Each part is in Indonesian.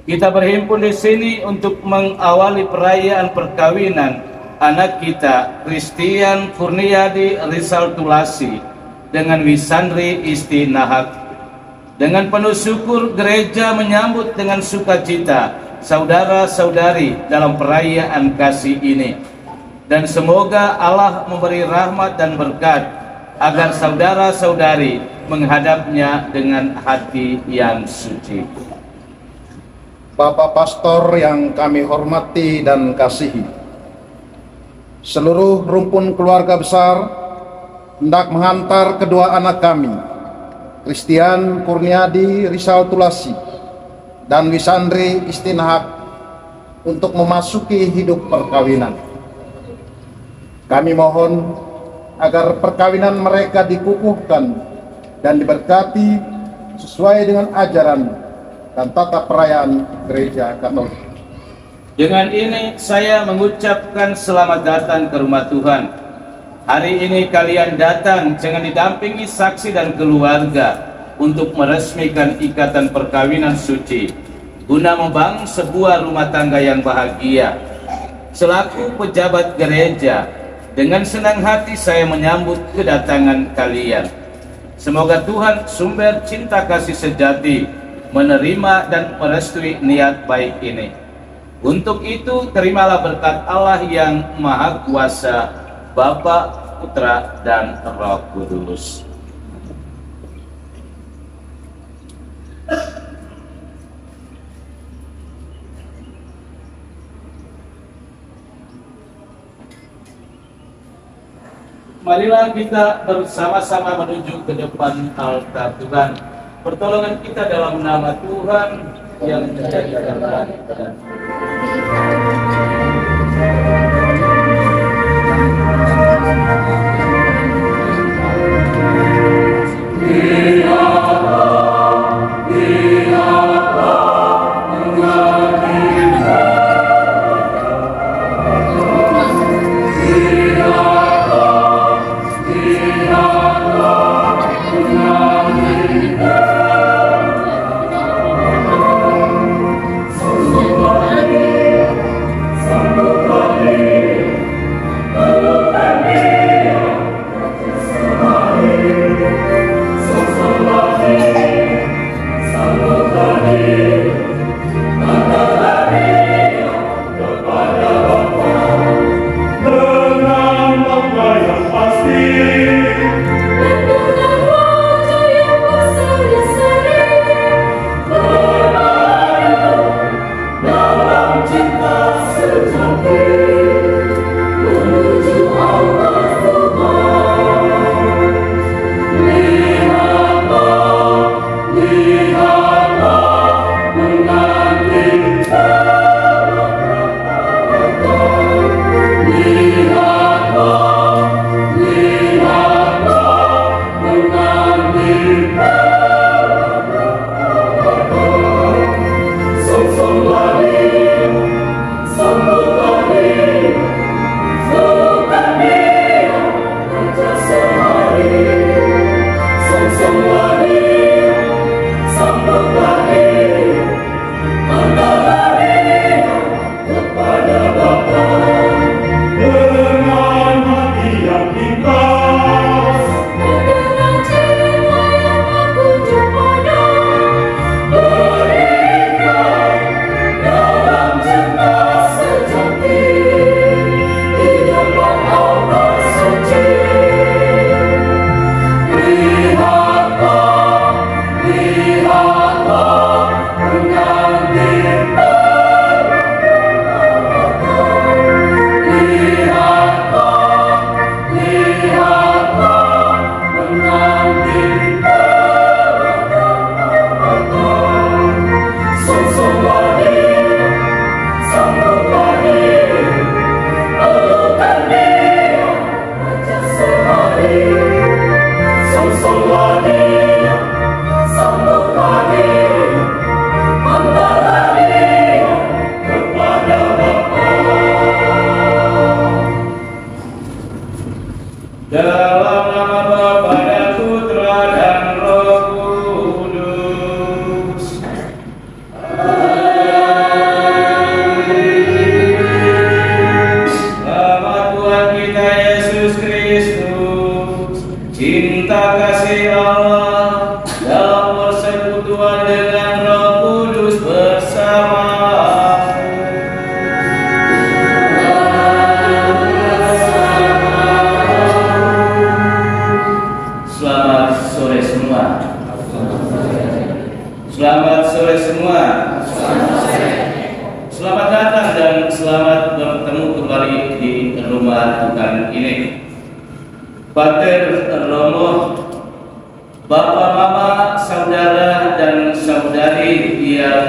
Kita berhimpun di sini untuk mengawali perayaan perkawinan anak kita, Christian Kurniadi Rizal Tulasi dengan Wisandri Isti Nahak. Dengan penuh syukur, gereja menyambut dengan sukacita saudara-saudari dalam perayaan kasih ini. Dan semoga Allah memberi rahmat dan berkat agar saudara-saudari menghadapnya dengan hati yang suci. Bapak Pastor yang kami hormati dan kasihi, seluruh rumpun keluarga besar hendak menghantar kedua anak kami, Christian Kurniadi Rizal Tulasi dan Wisandri Istinahak, untuk memasuki hidup perkawinan. Kami mohon agar perkawinan mereka dikukuhkan dan diberkati sesuai dengan ajaran dan tata perayaan Gereja Katolik. Dengan ini saya mengucapkan selamat datang ke rumah Tuhan. Hari ini kalian datang dengan didampingi saksi dan keluarga untuk meresmikan ikatan perkawinan suci guna membangun sebuah rumah tangga yang bahagia. Selaku pejabat gereja, dengan senang hati saya menyambut kedatangan kalian. Semoga Tuhan sumber cinta kasih sejati menerima dan merestui niat baik ini. Untuk itu terimalah berkat Allah yang Maha Kuasa, Bapa, Putra, dan Roh Kudus. Marilah kita bersama-sama menuju ke depan altar Tuhan. Pertolongan kita dalam nama Tuhan yang menjadikan langit dan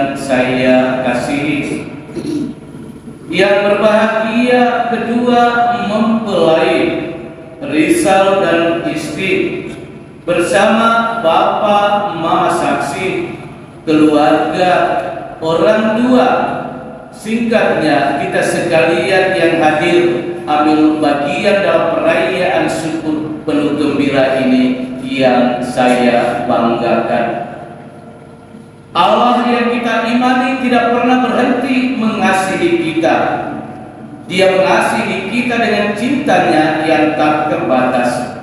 yang saya kasihi. Yang berbahagia kedua mempelai Rizal dan istri bersama Bapak Mahasaksi, keluarga, orang tua, singkatnya kita sekalian yang hadir ambil bagian dalam perayaan syukur penuh gembira ini yang saya banggakan. Allah yang kita imani tidak pernah berhenti mengasihi kita. Dia mengasihi kita dengan cintanya yang tak terbatas.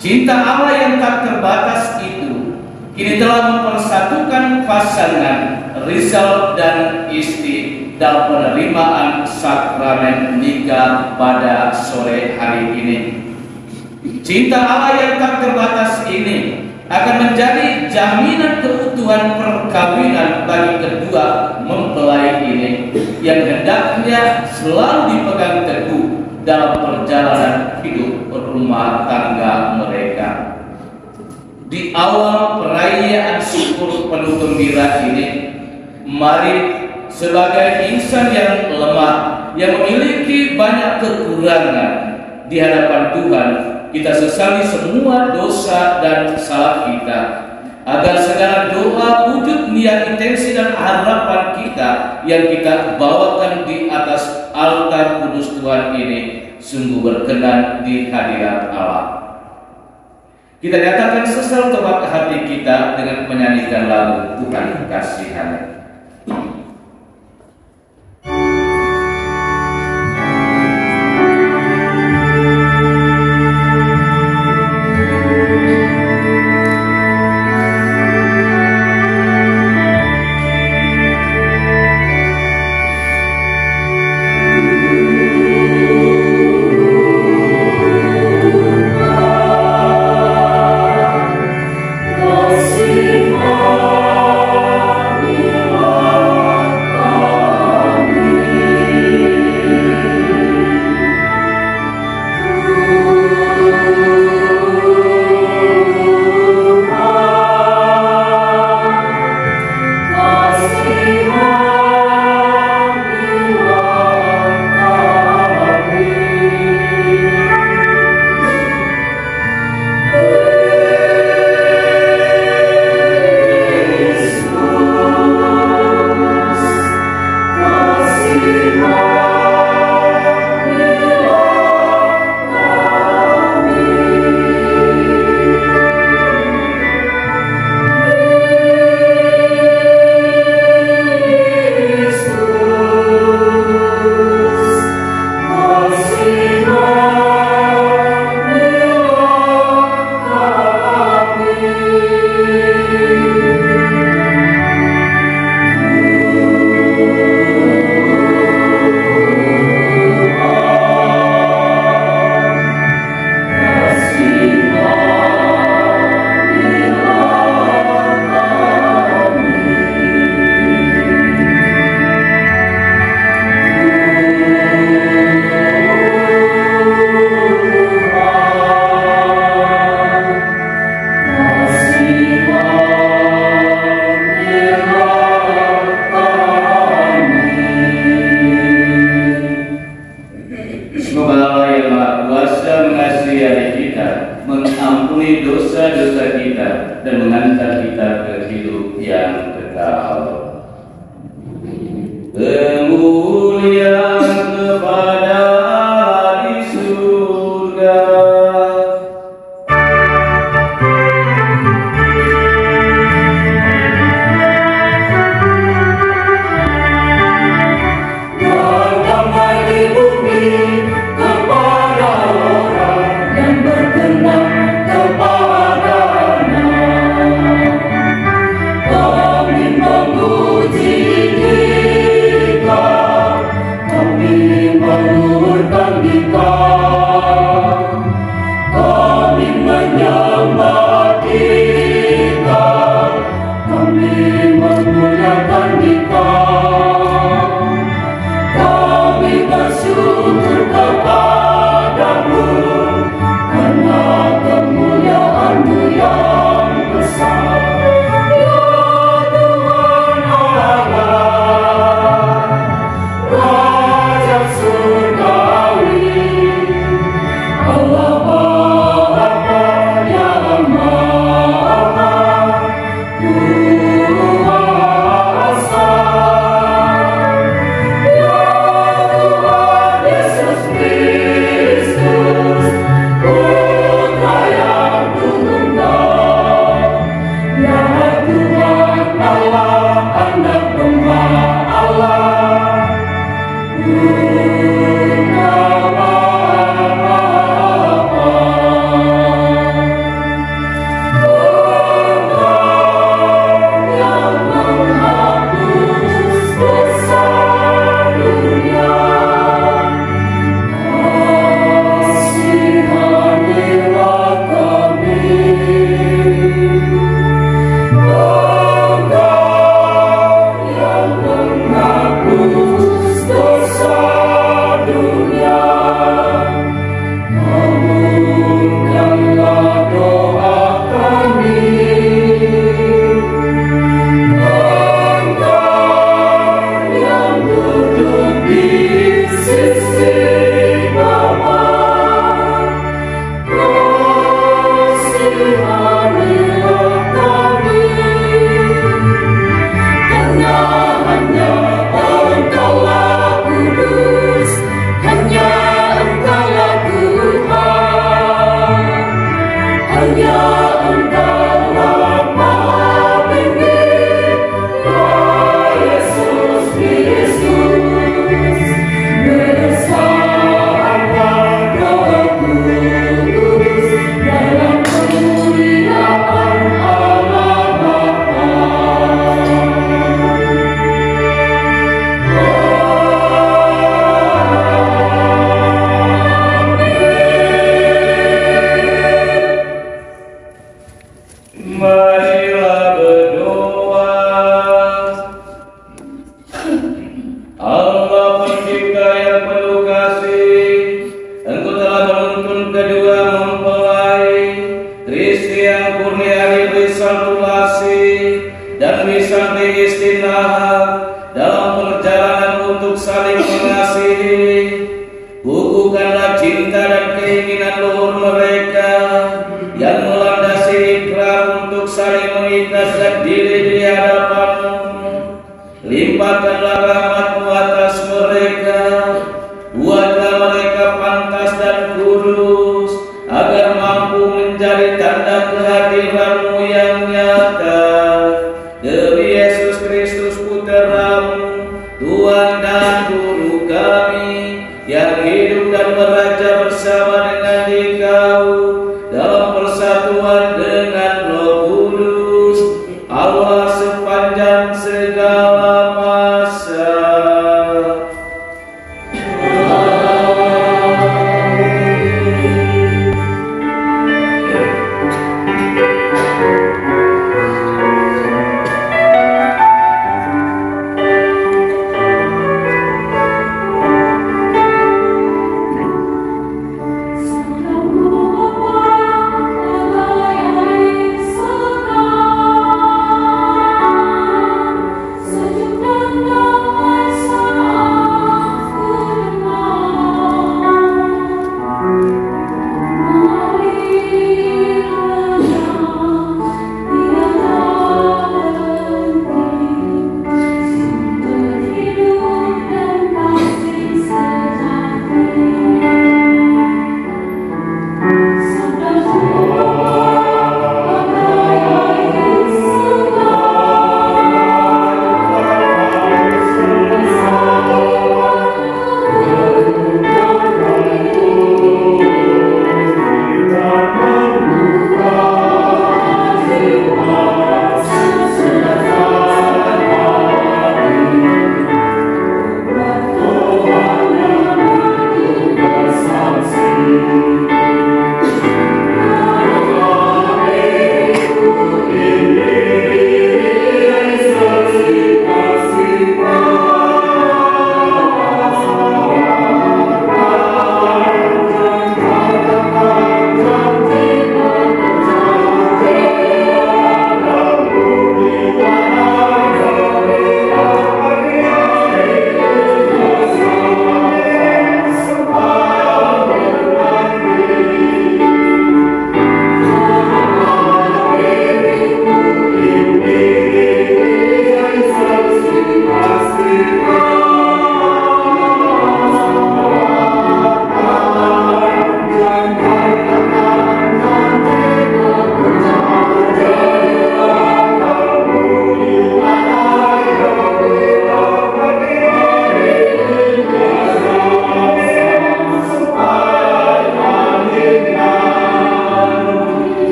Cinta Allah yang tak terbatas itu kini telah mempersatukan pasangan Rizal dan istri dalam penerimaan sakramen nikah pada sore hari ini. Cinta Allah yang tak terbatas ini akan menjadi jaminan keutuhan perkawinan bagi kedua mempelai ini yang hendaknya selalu dipegang teguh dalam perjalanan hidup rumah tangga mereka. Di awal perayaan syukur penuh gembira ini, mari sebagai insan yang lemah, yang memiliki banyak kekurangan di hadapan Tuhan, kita sesali semua dosa dan salah kita, agar segala doa, wujud niat, intensi dan harapan kita yang kita bawakan di atas altar kudus Tuhan ini sungguh berkenan di hadirat Allah. Kita nyatakan sesal tobat hati kita dengan menyanyikan lagu Tuhan Kasihan. Kasih kami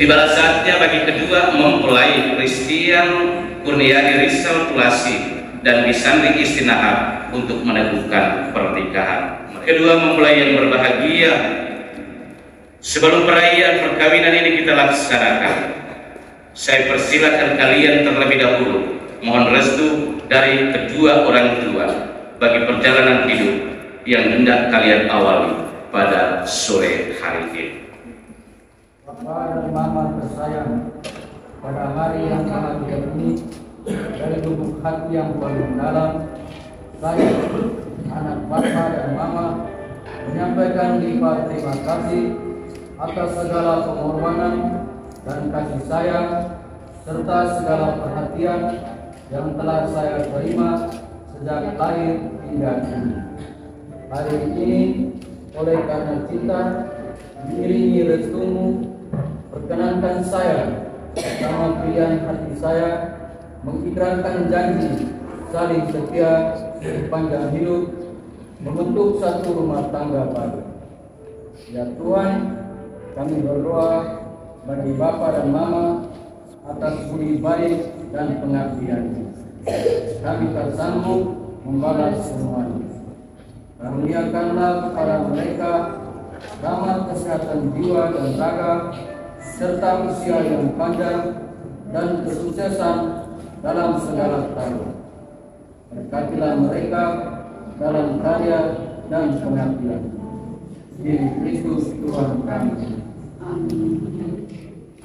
Tibalah saatnya bagi kedua mempelai Christian Kurniadi Rizal Tulasi dan Bisandri Istinahap untuk meneguhkan pernikahan. Kedua mempelai yang berbahagia, sebelum perayaan perkawinan ini kita laksanakan, saya persilakan kalian terlebih dahulu mohon restu dari kedua orang tua bagi perjalanan hidup yang hendak kalian awali pada sore hari ini. Bapak dan Mama tersayang, pada hari yang sangat mulia ini, dari lubuk hati yang paling dalam, saya, anak Bapak dan Mama, menyampaikan lipat terima kasih atas segala pengorbanan dan kasih sayang serta segala perhatian yang telah saya terima sejak lahir hingga kini. Hari ini, oleh karena cinta diiringi restumu, perkenankan saya sama pilihan hati saya mengikrarkan janji saling setia sepanjang hidup membentuk satu rumah tangga baru. Ya Tuhan, kami berdoa bagi Bapa dan Mama atas budi baik dan pengabdiannya. Kami tak sanggup membalas semuanya. Karuniakanlah kepada mereka selamat kesehatan jiwa dan raga serta usia yang panjang dan kesuksesan dalam segala tahun. Berkatilah mereka dalam karya dan pengabdian. Diri Kristus Tuhan kami.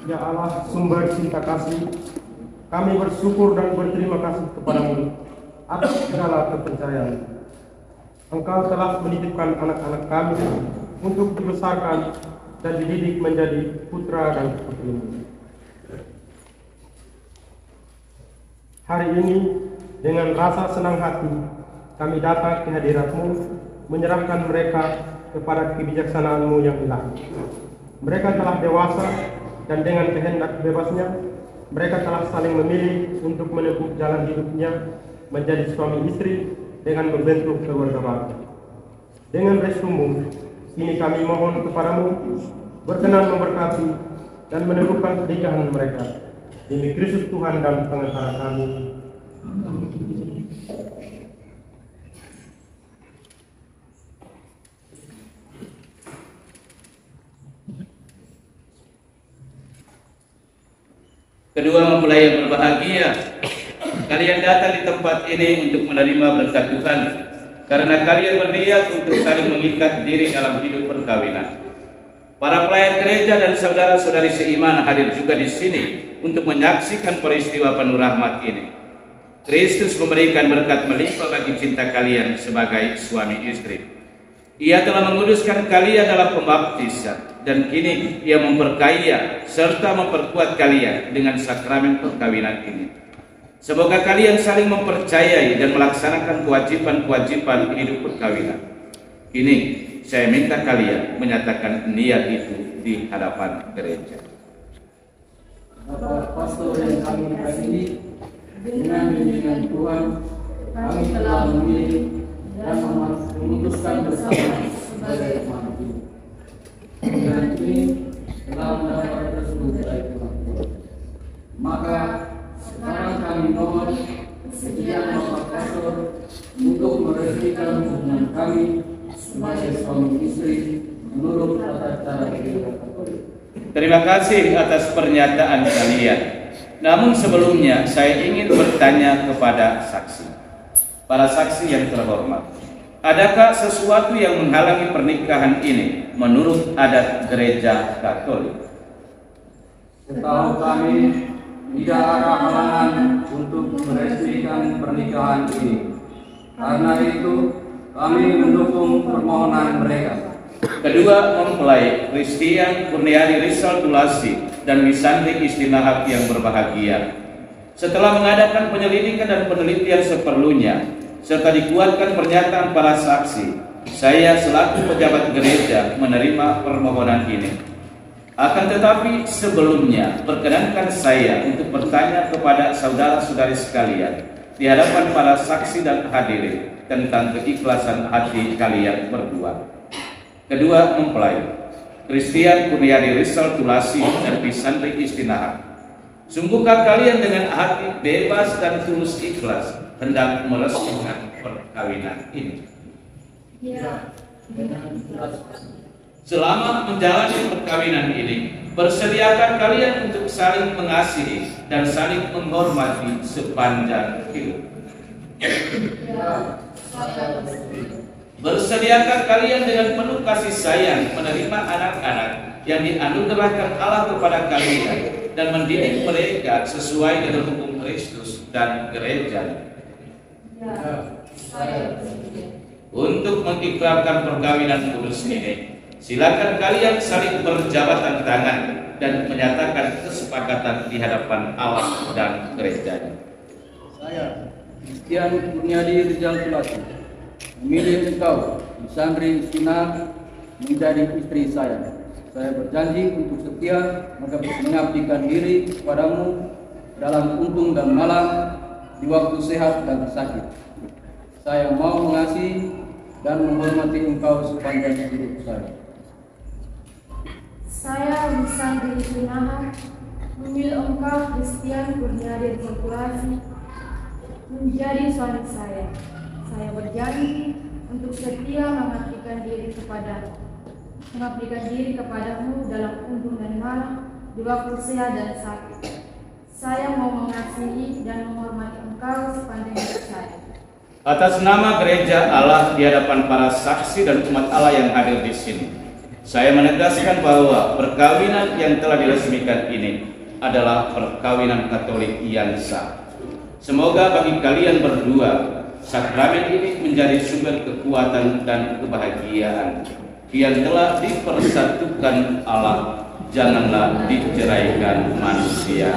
Ya Allah, sumber cinta kasih, kami bersyukur dan berterima kasih kepadamu atas segala kepercayaan. Engkau telah menitipkan anak-anak kami untuk dibesarkan dan dididik menjadi putra dan putrimu. Hari ini, dengan rasa senang hati, kami datang ke hadirat-Mu, menyerahkan mereka kepada kebijaksanaan-Mu yang ilahi. Mereka telah dewasa, dan dengan kehendak bebasnya, mereka telah saling memilih untuk menempuh jalan hidupnya menjadi suami istri dengan membentuk keluarga baru. Dengan restu-Mu, kini kami mohon kepadamu, berkenan memberkati dan meneguhkan pernikahan mereka. Demi Kristus Tuhan dan Pengantara kami. Kedua mempelai yang berbahagia, kalian datang di tempat ini untuk menerima berkat Tuhan, karena kalian berniat untuk saling mengikat diri dalam hidup perkawinan. Para pelayan gereja dan saudara-saudari seiman hadir juga di sini untuk menyaksikan peristiwa penuh rahmat ini. Kristus memberikan berkat melimpah bagi cinta kalian sebagai suami istri. Ia telah menguduskan kalian dalam pembaptisan, dan kini Ia memperkaya serta memperkuat kalian dengan sakramen perkawinan ini. Semoga kalian saling mempercayai dan melaksanakan kewajiban-kewajiban hidup perkawinan. Ini saya minta kalian menyatakan niat itu di hadapan gereja. Bapak Pastor yang kami kasihi, dengan bimbingan Tuhan, kami telah memilih dan memutuskan bersama sebagai umat Tuhan. Dan ini telah mendapat restu dari Tuhan. Maka sekarang kami mohon kesediaan Bapak Pastor untuk meresmikan hubungan kami sebagai suami istri menurut tata cara Gereja Katolik. Terima kasih atas pernyataan kalian. Namun sebelumnya saya ingin bertanya kepada saksi. Para saksi yang terhormat, adakah sesuatu yang menghalangi pernikahan ini menurut adat Gereja Katolik? Setahu kami, tidak ada halangan untuk meresmikan pernikahan ini. Karena itu, kami mendukung permohonan mereka. Kedua mempelai, Christian Kurniadi Rizal Tulasi dan Wisandri Istinahak yang berbahagia, setelah mengadakan penyelidikan dan penelitian seperlunya, serta dikuatkan pernyataan para saksi, saya selaku pejabat gereja menerima permohonan ini. Akan tetapi sebelumnya, perkenankan saya untuk bertanya kepada saudara-saudari sekalian di hadapan para saksi dan hadirin tentang keikhlasan hati kalian berdua. Kedua mempelai, Christian Kurniadi Rizal Tulasi dan Wisandri Istinahak, sungguhkah kalian dengan hati bebas dan tulus ikhlas hendak meresmikan perkawinan ini? Ya. Selama menjalani perkawinan ini, bersediakan kalian untuk saling mengasihi dan saling menghormati sepanjang hidup. Bersediakan kalian dengan penuh kasih sayang menerima anak-anak yang dianugerahkan Allah kepada kalian dan mendidik mereka sesuai dengan hukum Kristus dan gereja. Untuk mengikrarkan perkawinan kudus ini, Silakan kalian saling berjabatan tangan dan menyatakan kesepakatan di hadapan Allah dan gerejanya. Saya, Christian Kurniadi Rizal Tulasi, memilih engkau, Lisandri Istina, menjadi istri saya. Saya berjanji untuk setia mengabdikan diri kepadamu dalam untung dan malang, di waktu sehat dan sakit. Saya mau mengasihi dan menghormati engkau sepanjang hidup saya. Saya Lisandri Istina, memilih engkau Christian Kurniadi Rizal Tulasi menjadi suami saya. Saya berjanji untuk setia mengabdikan diri kepadamu dalam untung dan malang, di waktu sehat dan sakit. Saya mau mengasihi dan menghormati engkau sepanjang hidup saya. Atas nama gereja Allah di hadapan para saksi dan umat Allah yang hadir di sini, saya menegaskan bahwa perkawinan yang telah diresmikan ini adalah perkawinan Katolik yang sah. Semoga bagi kalian berdua, sakramen ini menjadi sumber kekuatan dan kebahagiaan yang telah dipersatukan Allah, janganlah diceraikan manusia.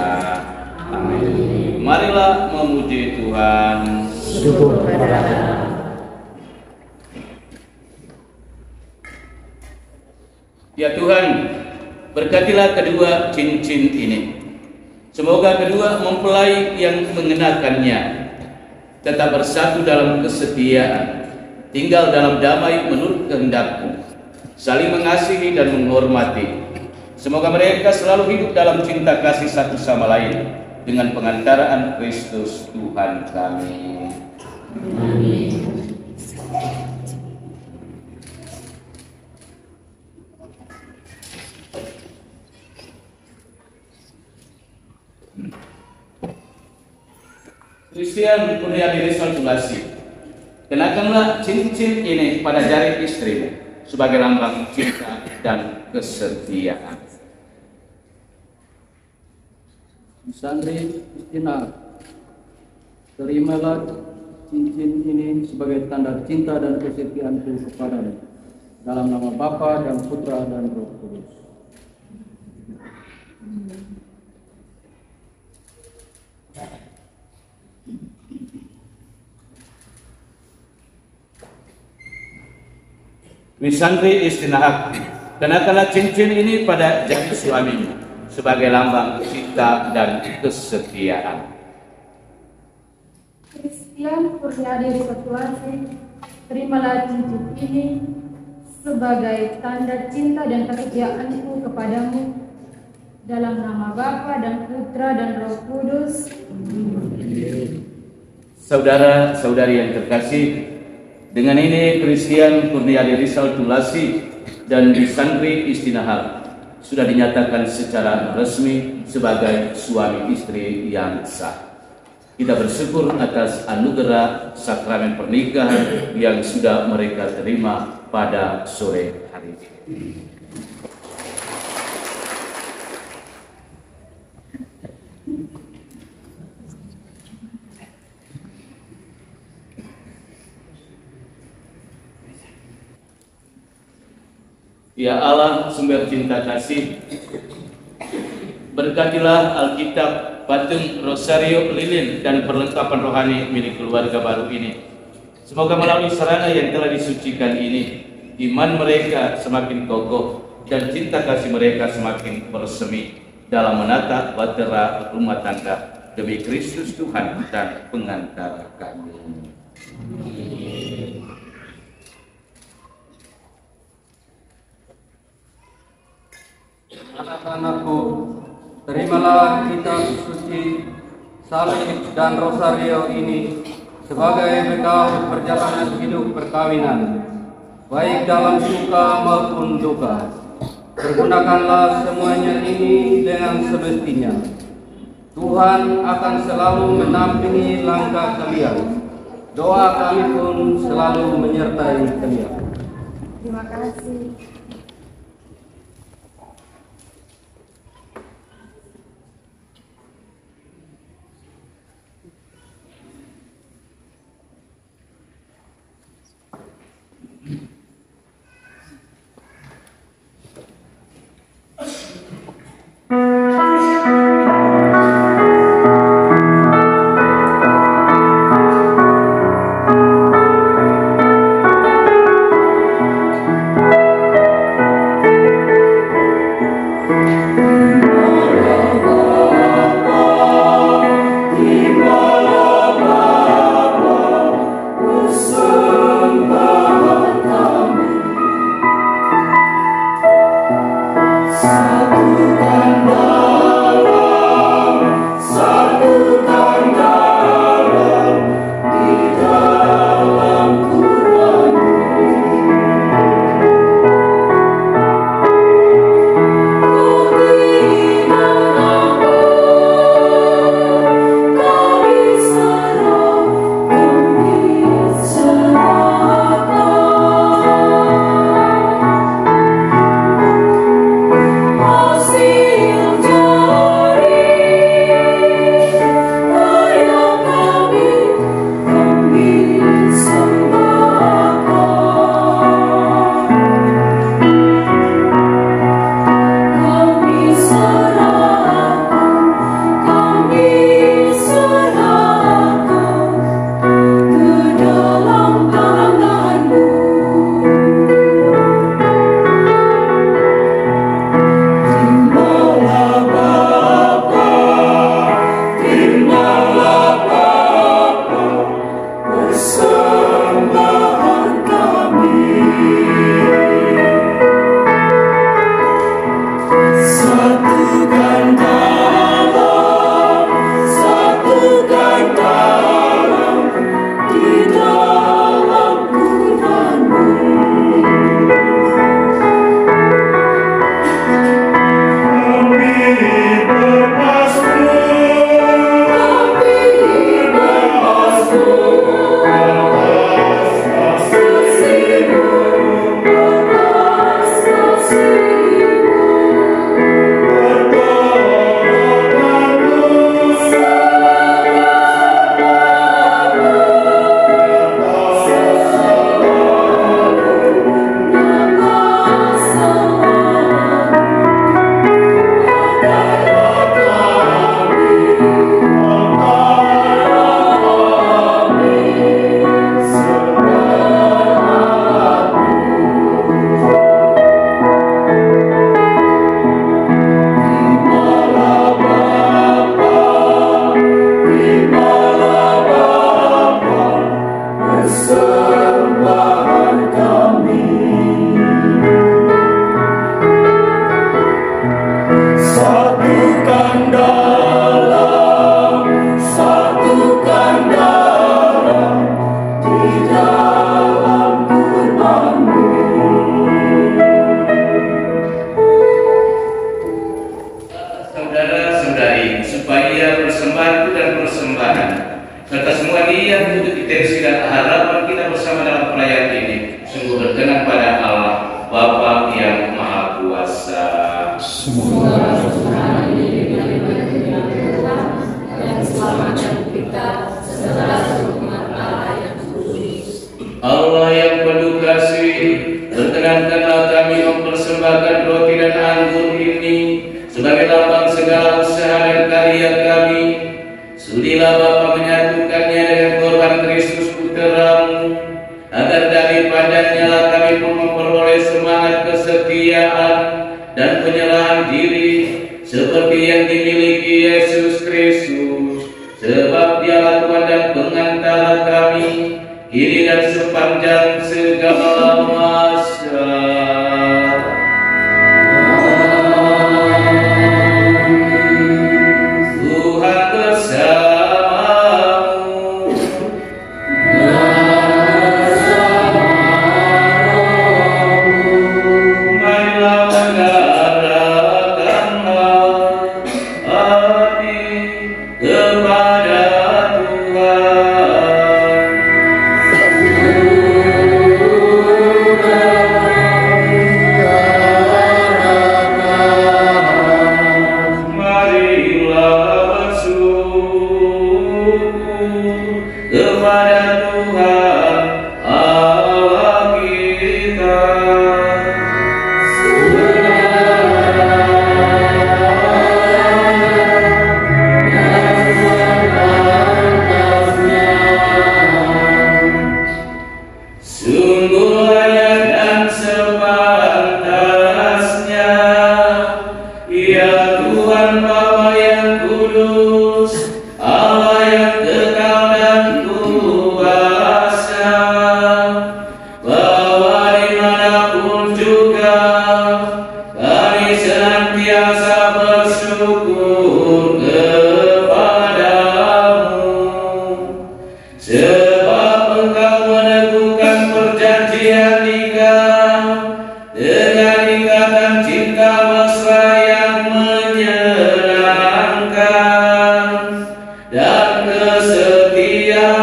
Amin. Marilah memuji Tuhan. Syukur kepada Allah. Ya Tuhan, berkatilah kedua cincin ini. Semoga kedua mempelai yang mengenakannya tetap bersatu dalam kesetiaan, tinggal dalam damai menurut kehendak-Mu, saling mengasihi dan menghormati. Semoga mereka selalu hidup dalam cinta kasih satu sama lain dengan pengantaraan Kristus Tuhan kami. Amin. Christian Kurniadi Rizal Tulasi, kenakanlah cincin ini pada jari istrimu sebagai lambang cinta dan kesetiaan. Lisandri Istina, terimalah cincin ini sebagai tanda cinta dan kesetiaanku kepadamu, dalam nama Bapa dan Putra dan Roh Kudus. Lisandri Istina, kenakanlah cincin ini pada jari suamimu sebagai lambang cinta dan kesetiaan. Christian Kurniadi Rizal Tulasi, terimalah cincin ini sebagai tanda cinta dan kesetiaanku kepadamu, dalam nama Bapa dan Putra dan Roh Kudus. Saudara-saudari yang terkasih, dengan ini Christian Kurniadi Rizal Tulasi dan Lisandri Istina sudah dinyatakan secara resmi sebagai suami istri yang sah. Kita bersyukur atas anugerah sakramen pernikahan yang sudah mereka terima pada sore hari ini. Ya Allah, sumber cinta kasih, berkatilah Alkitab, patung, rosario, lilin, dan perlengkapan rohani milik keluarga baru ini. Semoga melalui sarana yang telah disucikan ini, iman mereka semakin kokoh dan cinta kasih mereka semakin bersemi dalam menata bahtera rumah tangga demi Kristus Tuhan dan pengantara kami. Anak-anakku, terimalah kitab suci, salib dan rosario ini sebagai bekal perjalanan hidup perkawinan, baik dalam suka maupun duka. Pergunakanlah semuanya ini dengan semestinya. Tuhan akan selalu mendampingi langkah kalian. Doa kami pun selalu menyertai kalian. Terima kasih. supaya persembahanku dan persembahan serta semua niat untuk intensi dan harapan kita bersama dalam perayaan ini sungguh berkenan pada Allah Bapa yang Maha Kuasa. Semoga persembahan ini dan keselamatan kita serta seluruh umat Allah yang kudus. Allah yang penuh kasih, berkenankanlah kami mempersembahkan roti dan anggur ini sebagai lambang segala usaha dan karya kami. Sudilah Bapa menyatukannya dengan korban Kristus Putra-Mu, agar daripadanya lah kami pun memperoleh semangat kesetiaan dan penyerahan diri seperti yang dimiliki Yesus Kristus, sebab Dialah Tuhan dan pengantara kami kini dan sepanjang segala masa. Tuhan bersamamu. Marilah menggerakkanlah hati kepada Tuhan. Marilah bersyukur kepada Tuhan Allah kita. Sungguh layak dan sepantasnya, ya Tuhan Bapa yang kudus, Allah yang kekal dan kuasa, bahwa dimanapun juga kami senantiasa bersyukur kepadamu, sebab Engkau meneguhkan perjanjian nikah dengan ikatan cinta mesra yang menyenangkan dan kesetiaan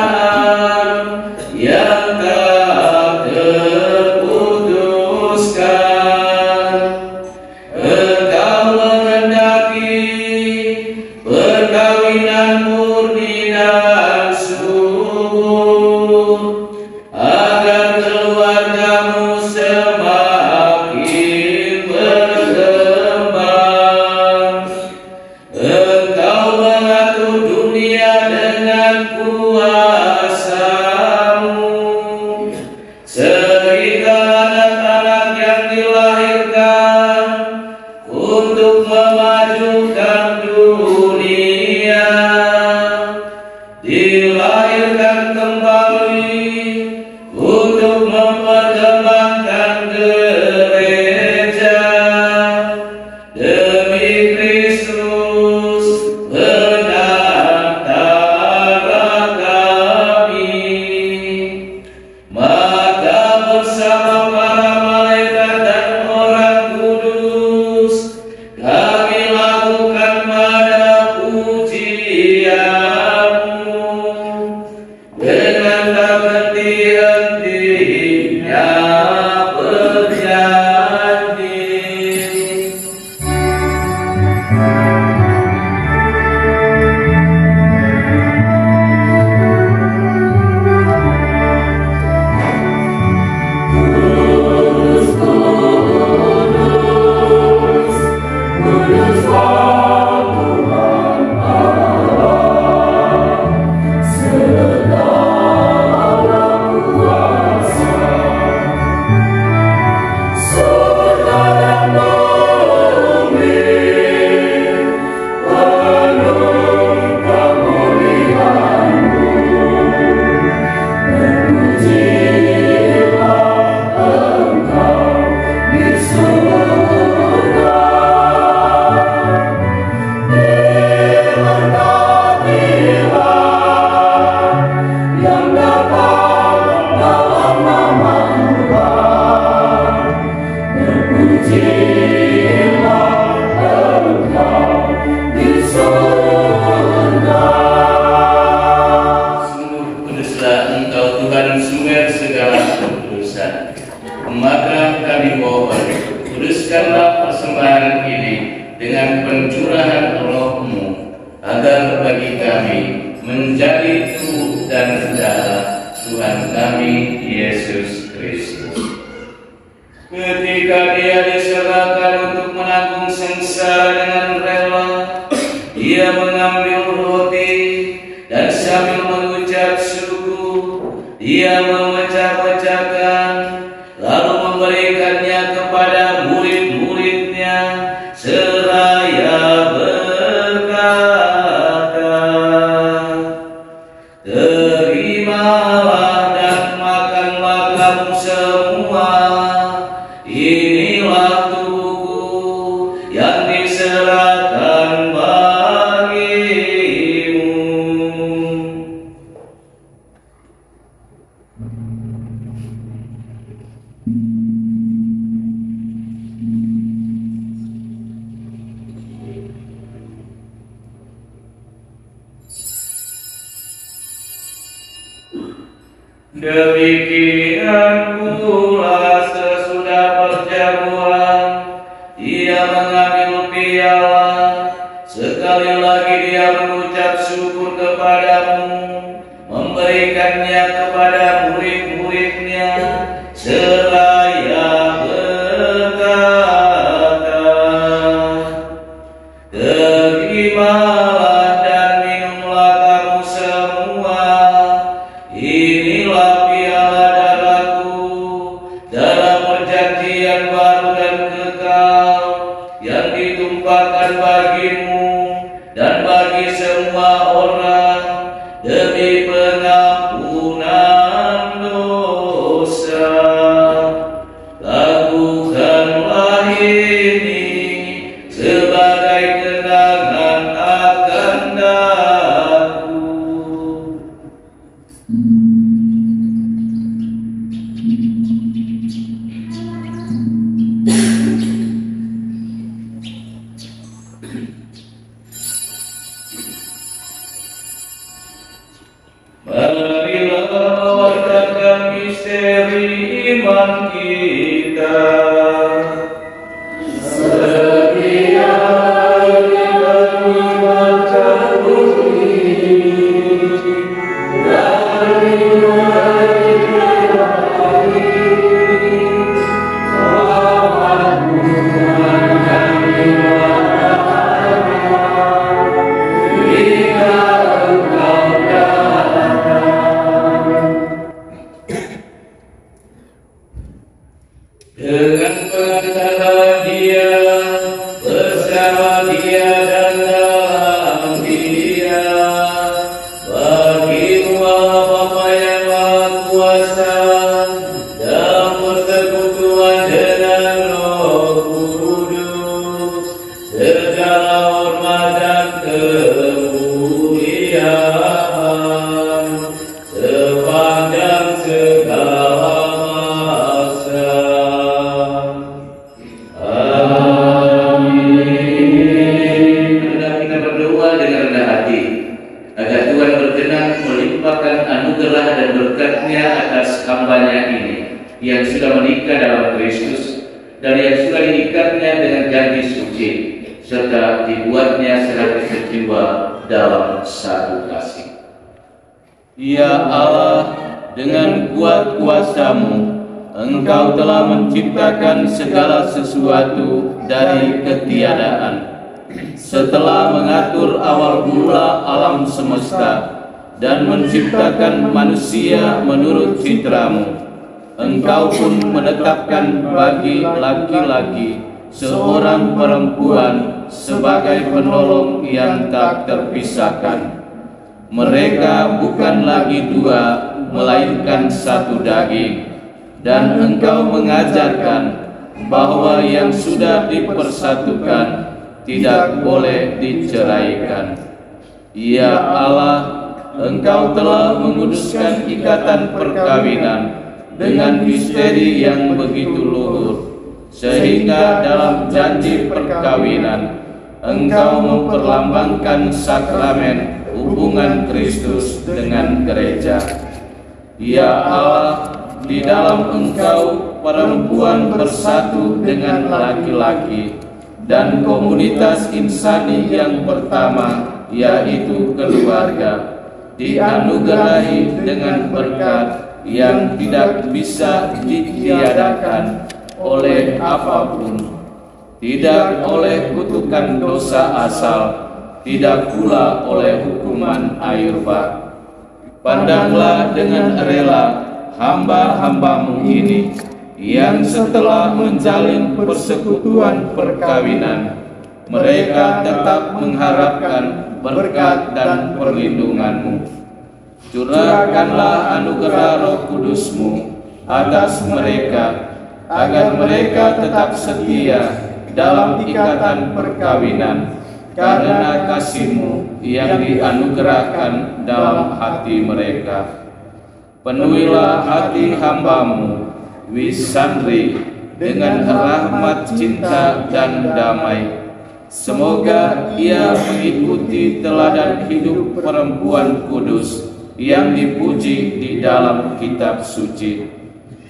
yang tak terputuskan. Engkau menghendaki kami menjadi tubuh dan darah Tuhan kami Yesus Kristus. Ketika Dia diserahkan untuk menanggung sengsara dengan rela, Dia mengambil roti dan sambil mengucap syukur, Dia memecah-pecahkan, lalu memberikannya kepada murid-muridnya seraya berkata, "Terimalah dan makanlah kamu semua, inilah tubuhku yang diserahkan bagimu." Demikian pula sesudah perjamuan, Dia mengambil piala, sekali lagi Dia mengucap syukur kepadamu, memberikannya kepada murid-muridnya seraya berkata, "Terimalah dan minumlah kamu semua, inilah piala darahku dalam perjanjian baru dan kekal yang ditumpahkan bagimu dan bagi semua orang demi pengampunan dosa. Lakukanlah ini sebagai kenangan akan aku." Marilah mewartakan misteri iman kita. Dengan pengantaran Dia, bersama Dia dan dalam Dia, bagimu Allah Bapa yang Maha Kuasa, dalam persekutuan dengan Roh Kudus, segala hormat dan kemuliaan sepanjang segala masa. Kita berdoa dengan rendah hati agar Tuhan berkenan melimpahkan anugerah dan berkat-Nya atas hamba-Nya ini yang sudah menikah dalam Kristus dan yang sudah diikatnya dengan janji suci serta dibuatnya seragam sejiwa dalam satu kasih. Ya Allah, dengan kuat kuasa-Mu Engkau telah menciptakan segala sesuatu dari ketiadaan. Setelah mengatur awal mula alam semesta dan menciptakan manusia menurut citra-Mu, Engkau pun menetapkan bagi laki-laki seorang perempuan sebagai penolong yang tak terpisahkan. Mereka bukan lagi dua, melainkan satu daging. Dan Engkau mengajarkan bahwa yang sudah dipersatukan tidak boleh diceraikan. Ya Allah, Engkau telah menguduskan ikatan perkawinan dengan misteri yang begitu luhur, sehingga dalam janji perkawinan Engkau memperlambangkan sakramen hubungan Kristus dengan gereja. Ya Allah, di dalam Engkau perempuan bersatu dengan laki-laki dan komunitas insani yang pertama, yaitu keluarga, dianugerahi dengan berkat yang tidak bisa ditiadakan oleh apapun, tidak oleh kutukan dosa asal, tidak pula oleh hukuman air bah. Pandanglah dengan rela hamba-hambamu ini yang setelah menjalin persekutuan perkawinan, mereka tetap mengharapkan berkat dan perlindunganmu. Curahkanlah anugerah Roh Kudus-Mu atas mereka, agar mereka tetap setia dalam ikatan perkawinan, karena kasih-Mu yang dianugerahkan dalam hati mereka. Penuhilah hati hamba-Mu Wisandri dengan rahmat, cinta, dan damai. Semoga ia mengikuti teladan hidup perempuan kudus yang dipuji di dalam kitab suci.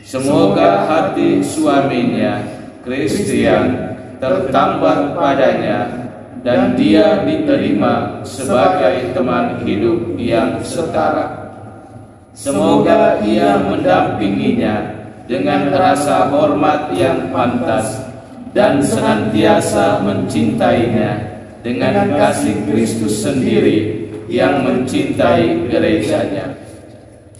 Semoga hati suaminya, Christian, tertambat padanya, dan dia diterima sebagai teman hidup yang setara. Semoga ia mendampinginya dengan rasa hormat yang pantas dan senantiasa mencintainya dengan kasih Kristus sendiri yang mencintai gerejanya.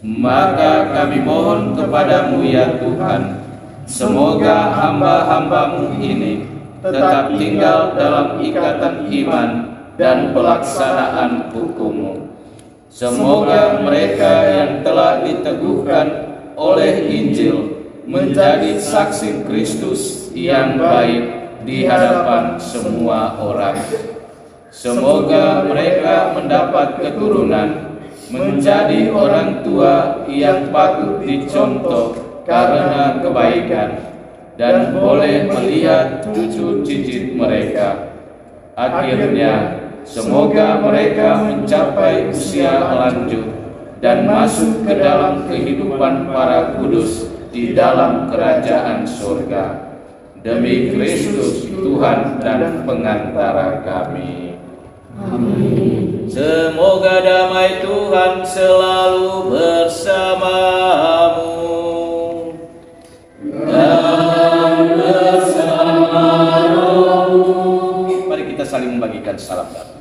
Maka kami mohon kepadamu ya Tuhan, semoga hamba-hambamu ini tetap tinggal dalam ikatan iman dan pelaksanaan hukum-Mu. Semoga mereka yang telah diteguhkan oleh Injil menjadi saksi Kristus yang baik di hadapan semua orang. Semoga mereka mendapat keturunan, menjadi orang tua yang patut dicontoh karena kebaikan, dan boleh melihat cucu cicit mereka. Akhirnya, semoga mereka mencapai usia lanjut dan masuk ke dalam kehidupan para kudus di dalam kerajaan surga. Demi Kristus Tuhan dan pengantara kami. Amin. Semoga damai Tuhan selalu bersamamu dan bersama rohmu. Mari kita saling membagikan salam damai.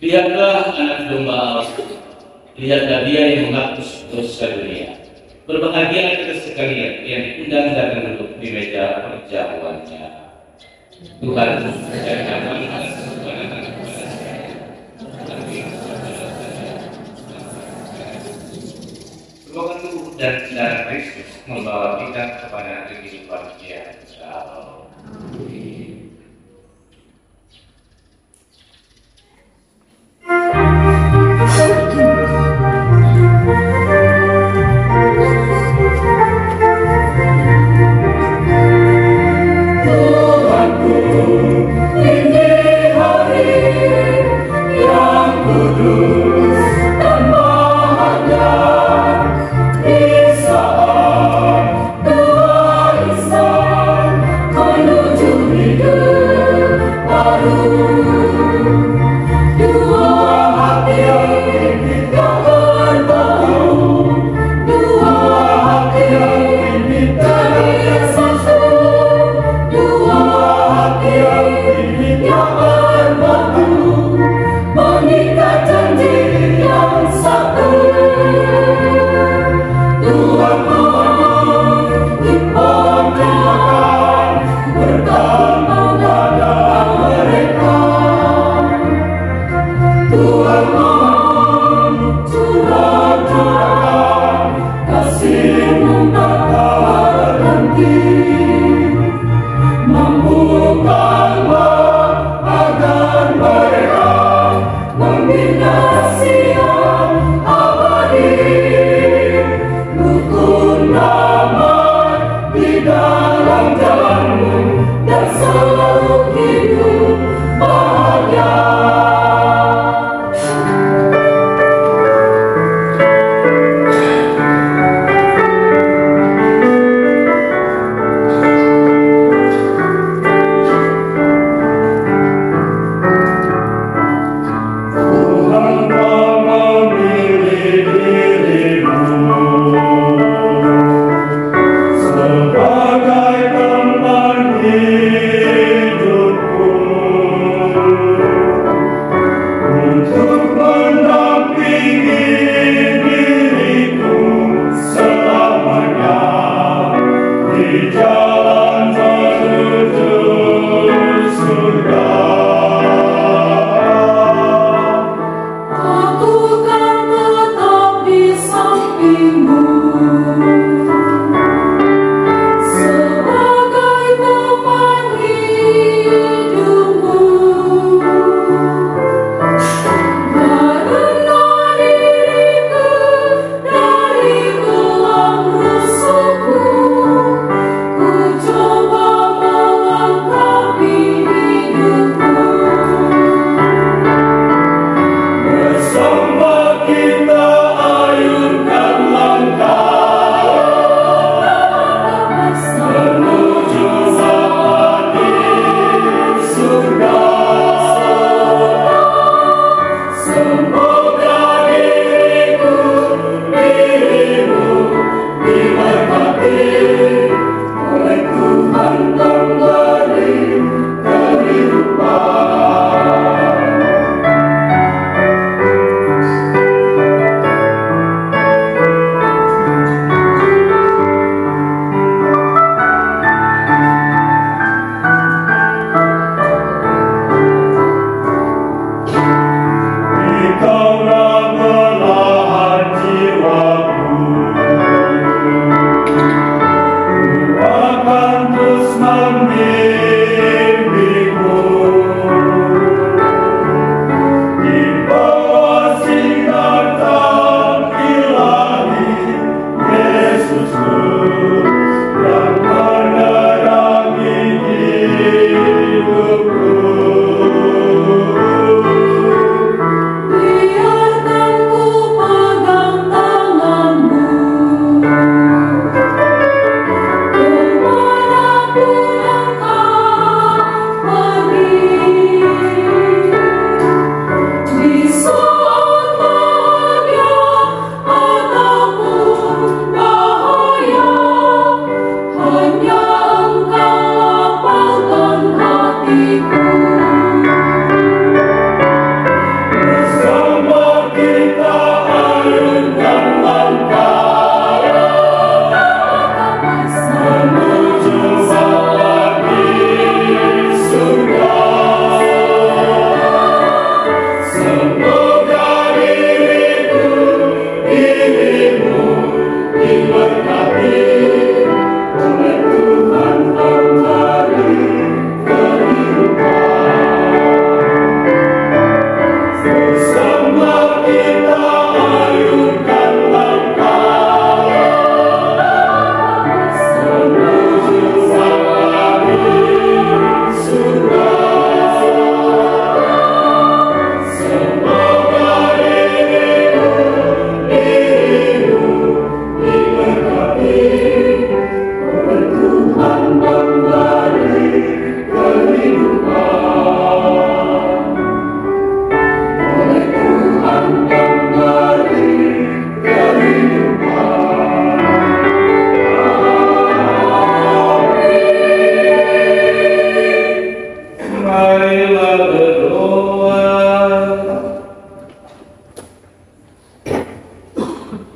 Lihatlah anak domba Allah, lihatlah Dia yang menghapus dosa dunia. Berbahagia kita sekalian yang diundang dan duduk di meja perjamuannya. Tuhan menjaga atas kepada dan darah Kristus membawa kita kepada kehidupan yang kekal. Di saat Tuhan Isa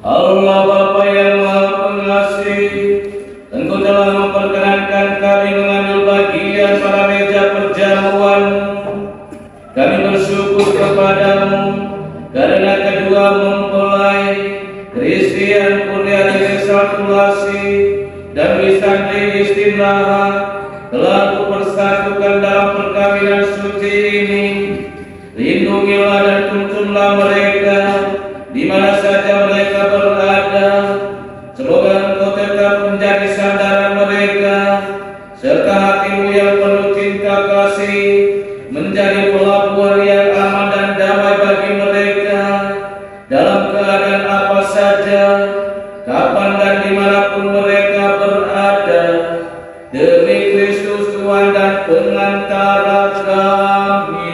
Allah Bapa yang Maha Pengasih, Engkau telah memperkenankan kami mengambil bagian pada meja perjamuan. Kami bersyukur kepadamu karena kedua mempelai Christian Kurniadi Resatulasi dan Wisandri Istinaha telah kupersatukan dalam perkawinan suci ini. Lindungilah dan tuntunlah mereka di mana saja mereka berada. Semoga Engkau tetap menjadi sandaran mereka, serta hatimu yang penuh cinta kasih menjadi pelabuhan yang aman dan damai bagi mereka dalam keadaan apa saja, kapan dan dimanapun mereka berada. Demi Kristus Tuhan dan pengantara kami.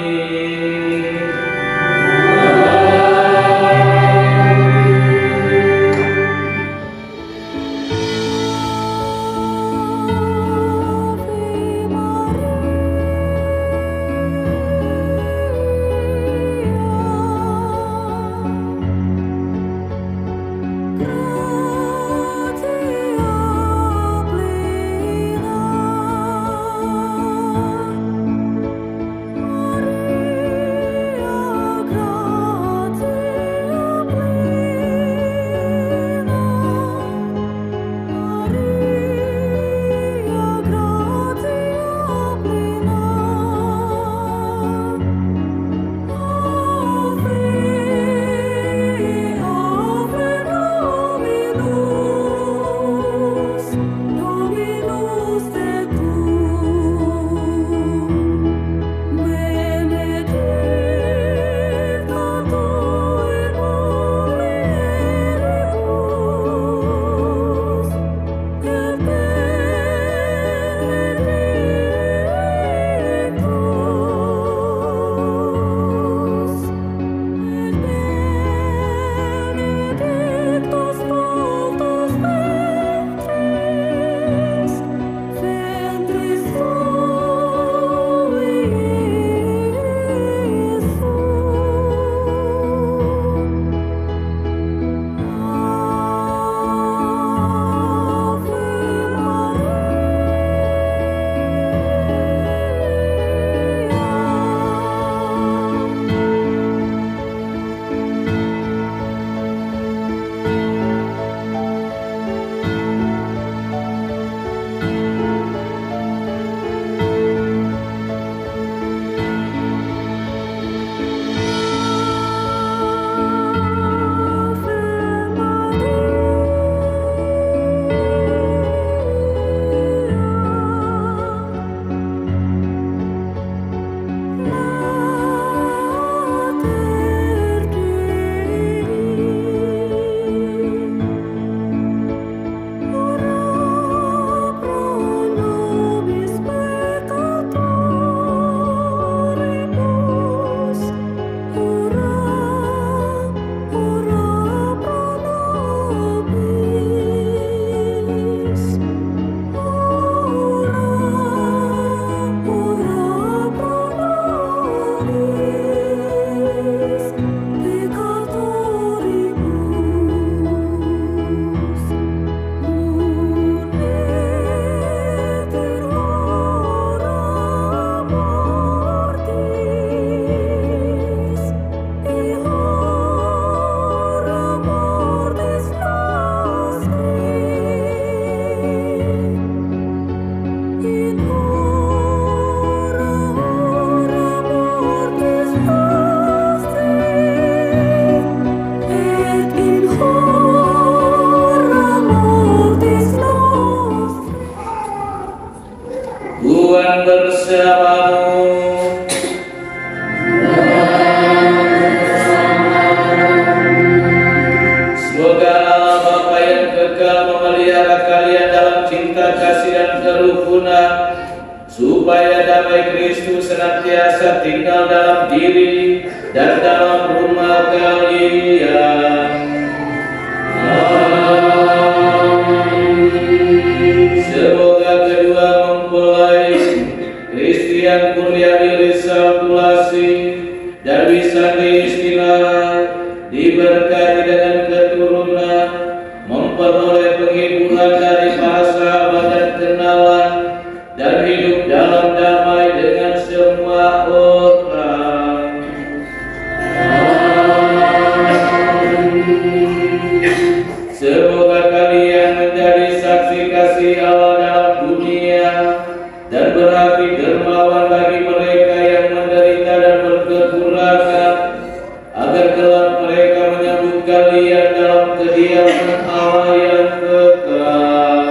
kalian dalam kediaman Allah yang kekal.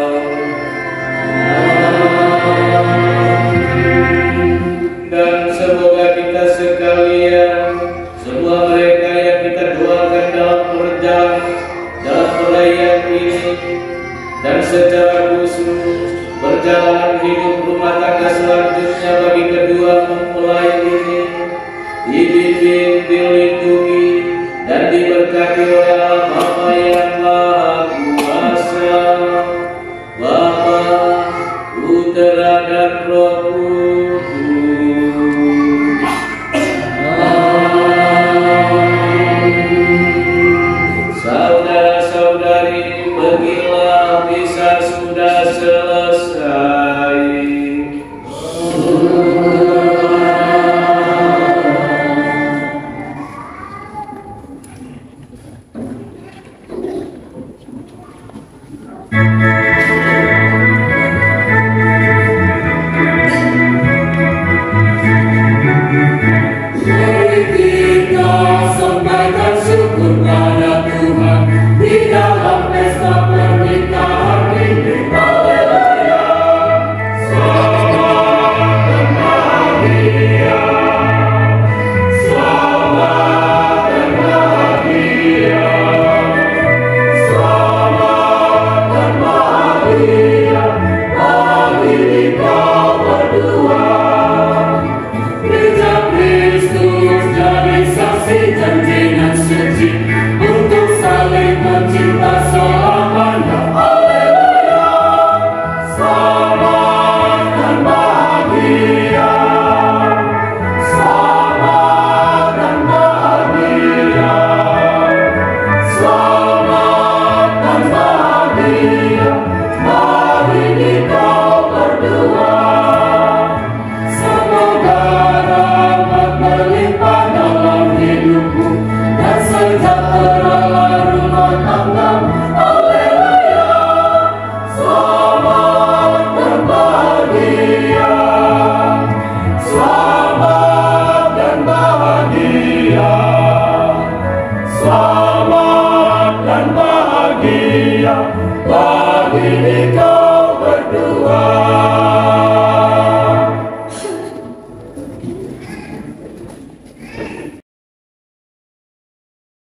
Dan semoga kita sekalian, semua mereka yang kita doakan dalam perayaan ini, dan secara khusus perjalanan hidup rumah tangga selanjutnya bagi kedua mempelai ini, dibimbing, dilindungi, dan diberkati oleh